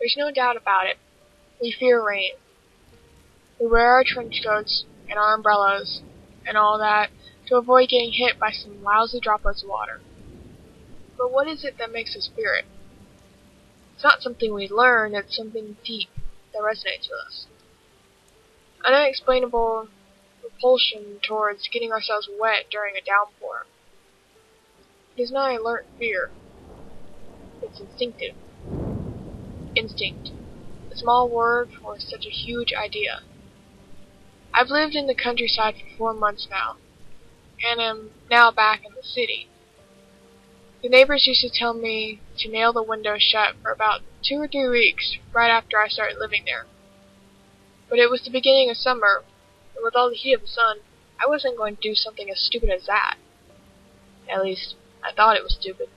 There's no doubt about it. We fear rain. We wear our trench coats and our umbrellas and all that to avoid getting hit by some lousy droplets of water. But what is it that makes us fear it? It's not something we learn, it's something deep that resonates with us. An unexplainable repulsion towards getting ourselves wet during a downpour. It is not a learned fear. It's instinctive. Instinct. A small word for such a huge idea. I've lived in the countryside for 4 months now, and am now back in the city. The neighbors used to tell me to nail the windows shut for about 2 or 3 weeks right after I started living there. But it was the beginning of summer, and with all the heat of the sun, I wasn't going to do something as stupid as that. At least, I thought it was stupid.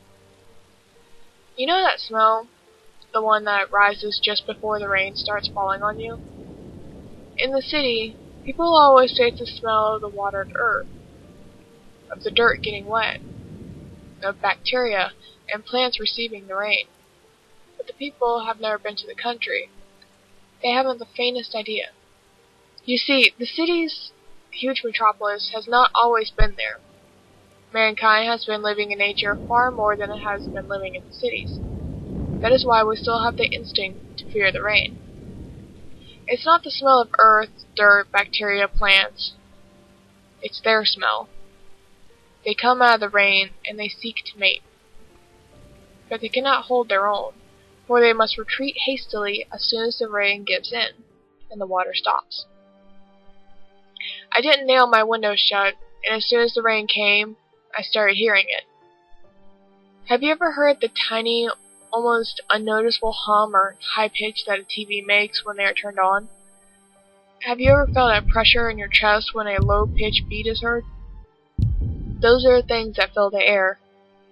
You know that smell? The one that rises just before the rain starts falling on you? In the city, people always say it's the smell of the watered earth, of the dirt getting wet, of bacteria and plants receiving the rain. But the people have never been to the country. They haven't the faintest idea. You see, the city's huge metropolis has not always been there. Mankind has been living in nature far more than it has been living in the cities. That is why we still have the instinct to fear the rain. It's not the smell of earth, dirt, bacteria, plants. It's their smell. They come out of the rain and they seek to mate. But they cannot hold their own, for they must retreat hastily as soon as the rain gives in and the water stops. I didn't nail my windows shut, and as soon as the rain came, I started hearing it. Have you ever heard the tiny, almost unnoticeable hum or high pitch that a TV makes when they are turned on? Have you ever felt a pressure in your chest when a low-pitched beat is heard? Those are the things that fill the air,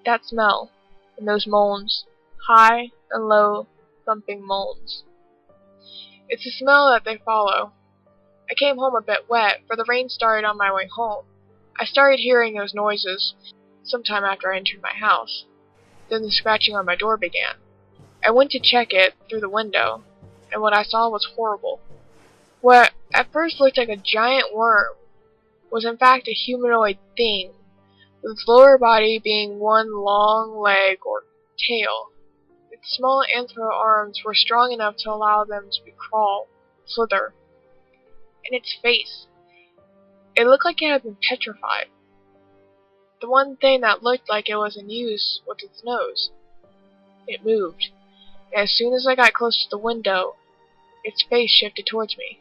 that smell, and those moans, high and low, thumping moans. It's the smell that they follow. I came home a bit wet, for the rain started on my way home. I started hearing those noises sometime after I entered my house. Then the scratching on my door began. I went to check it through the window, and what I saw was horrible. What at first looked like a giant worm was in fact a humanoid thing, with its lower body being one long leg or tail. Its small anthro arms were strong enough to allow them to crawl, slither. And its face. It looked like it had been petrified. The one thing that looked like it was in use was its nose. It moved, and as soon as I got close to the window, its face shifted towards me.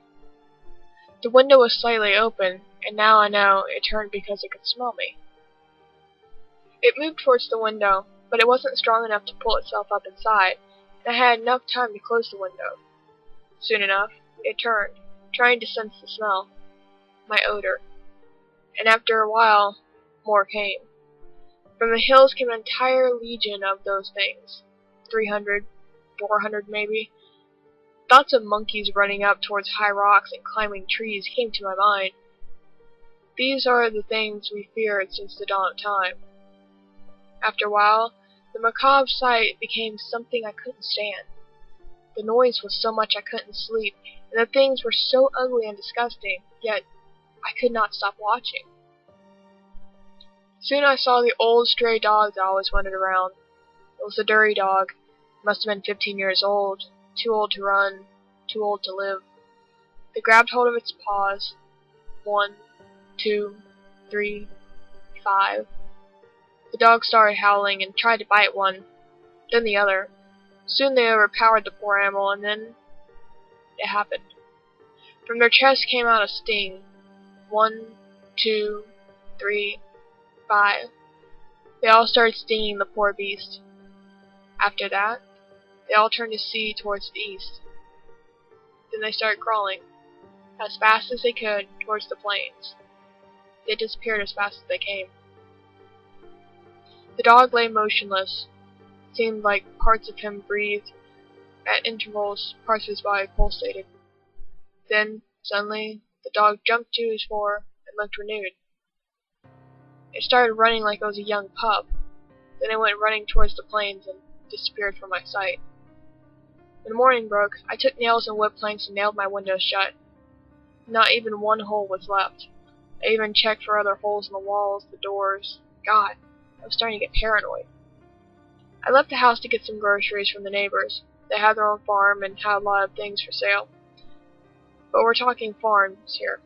The window was slightly open, and now I know it turned because it could smell me. It moved towards the window, but it wasn't strong enough to pull itself up inside, and I had enough time to close the window. Soon enough, it turned, trying to sense the smell, my odor, and after a while, more came. From the hills came an entire legion of those things, 300, 400 maybe. Thoughts of monkeys running up towards high rocks and climbing trees came to my mind. These are the things we feared since the dawn of time. After a while, the macabre sight became something I couldn't stand. The noise was so much I couldn't sleep, and the things were so ugly and disgusting, yet I could not stop watching. Soon I saw the old stray dog that always wandered around. It was a dirty dog. It must have been 15 years old, too old to run, too old to live. They grabbed hold of its paws. 1, 2, 3, 5. The dog started howling and tried to bite one, then the other. Soon they overpowered the poor animal, and then it happened. From their chests came out a sting. 1, 2, 3, 5. They all started stinging the poor beast. After that, they all turned to see towards the east. Then they started crawling, as fast as they could, towards the plains. They disappeared as fast as they came. The dog lay motionless. It seemed like parts of him breathed. At intervals, parts of his body pulsated. Then, suddenly, the dog jumped to his fore and looked renewed. It started running like it was a young pup. Then it went running towards the plains and disappeared from my sight. When morning broke, I took nails and wood planks and nailed my windows shut. Not even one hole was left. I even checked for other holes in the walls, the doors. God, I was starting to get paranoid. I left the house to get some groceries from the neighbors. They had their own farm and had a lot of things for sale. But we're talking farms here.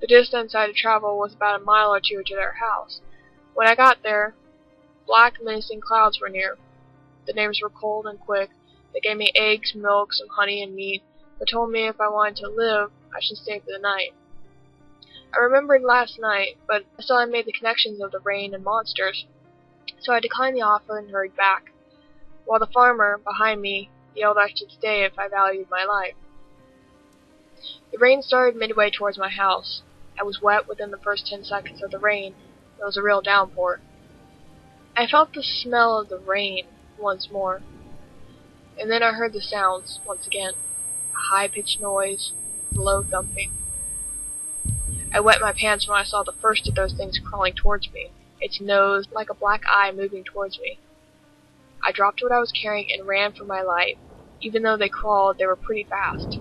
The distance I had to travel was about a mile or two to their house. When I got there, black, menacing clouds were near. The neighbors were cold and quick. They gave me eggs, milk, some honey, and meat, but told me if I wanted to live, I should stay for the night. I remembered last night, but I still hadn't made the connections of the rain and monsters, so I declined the offer and hurried back, while the farmer, behind me, yelled I should stay if I valued my life. The rain started midway towards my house. I was wet within the first 10 seconds of the rain. It was a real downpour. I felt the smell of the rain once more. And then I heard the sounds once again. A high-pitched noise, low thumping. I wet my pants when I saw the first of those things crawling towards me, its nose like a black eye moving towards me. I dropped what I was carrying and ran for my life. Even though they crawled, they were pretty fast.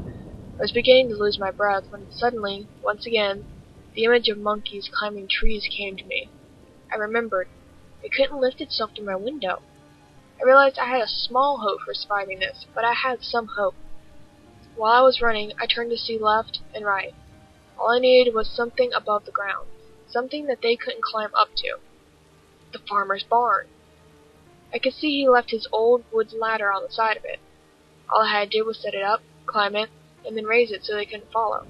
I was beginning to lose my breath when suddenly, once again, the image of monkeys climbing trees came to me. I remembered. It couldn't lift itself to my window. I realized I had a small hope for surviving this, but I had some hope. While I was running, I turned to see left and right. All I needed was something above the ground, something that they couldn't climb up to. The farmer's barn. I could see he left his old wood ladder on the side of it. All I had to do was set it up, climb it, and then raise it so they couldn't follow.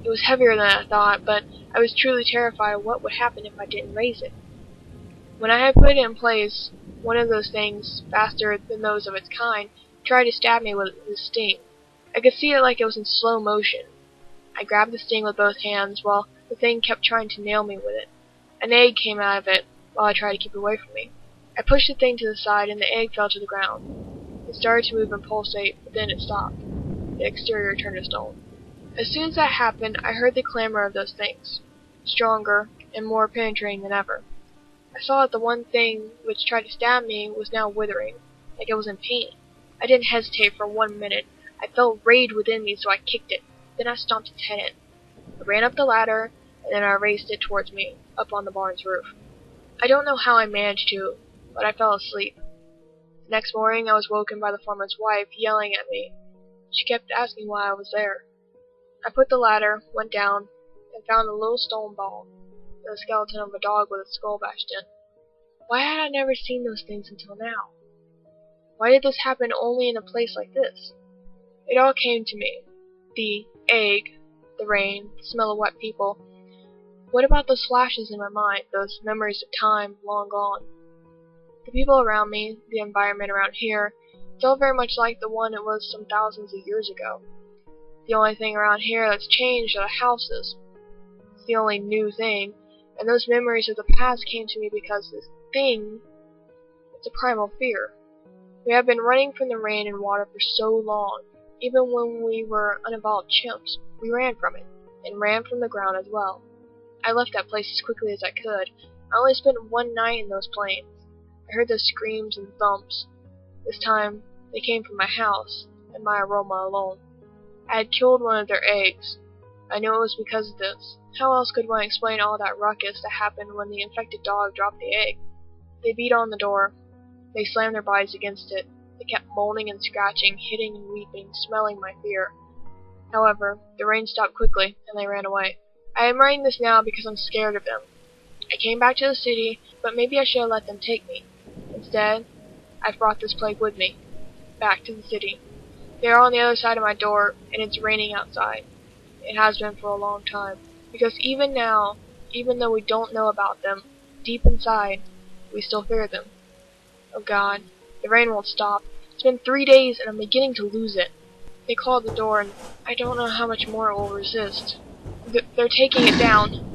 It was heavier than I thought, but I was truly terrified of what would happen if I didn't raise it. When I had put it in place, one of those things, faster than those of its kind, tried to stab me with his sting. I could see it like it was in slow motion. I grabbed the sting with both hands while the thing kept trying to nail me with it. An egg came out of it while I tried to keep it away from me. I pushed the thing to the side and the egg fell to the ground. It started to move and pulsate, but then it stopped. The exterior turned to stone. As soon as that happened, I heard the clamor of those things, stronger and more penetrating than ever. I saw that the one thing which tried to stab me was now withering, like it was in pain. I didn't hesitate for 1 minute. I felt rage within me, so I kicked it. Then I stomped its head in. I ran up the ladder, and then I raised it towards me, up on the barn's roof. I don't know how I managed to, but I fell asleep. The next morning, I was woken by the farmer's wife yelling at me. She kept asking why I was there. I put the ladder, went down, and found a little stone ball, and the skeleton of a dog with its skull bashed in. Why had I never seen those things until now? Why did this happen only in a place like this? It all came to me. The egg, the rain, the smell of wet people. What about those flashes in my mind, those memories of time long gone? The people around me, the environment around here, felt very much like the one it was some thousands of years ago. The only thing around here that's changed are the houses. It's the only new thing, and those memories of the past came to me because this thing, it's a primal fear. We have been running from the rain and water for so long. Even when we were unevolved chimps, we ran from it, and ran from the ground as well. I left that place as quickly as I could. I only spent 1 night in those plains. I heard those screams and thumps. This time, they came from my house, and my aroma alone. I had killed one of their eggs. I knew it was because of this. How else could one explain all that ruckus that happened when the infected dog dropped the egg? They beat on the door. They slammed their bodies against it. They kept moaning and scratching, hitting and weeping, smelling my fear. However, the rain stopped quickly, and they ran away. I am writing this now because I'm scared of them. I came back to the city, but maybe I should have let them take me. Instead, I've brought this plague with me, back to the city. They are on the other side of my door, and it's raining outside. It has been for a long time. Because even now, even though we don't know about them, deep inside, we still fear them. Oh God, the rain won't stop. It's been 3 days, and I'm beginning to lose it. They called the door, and I don't know how much more it will resist. They're taking it down.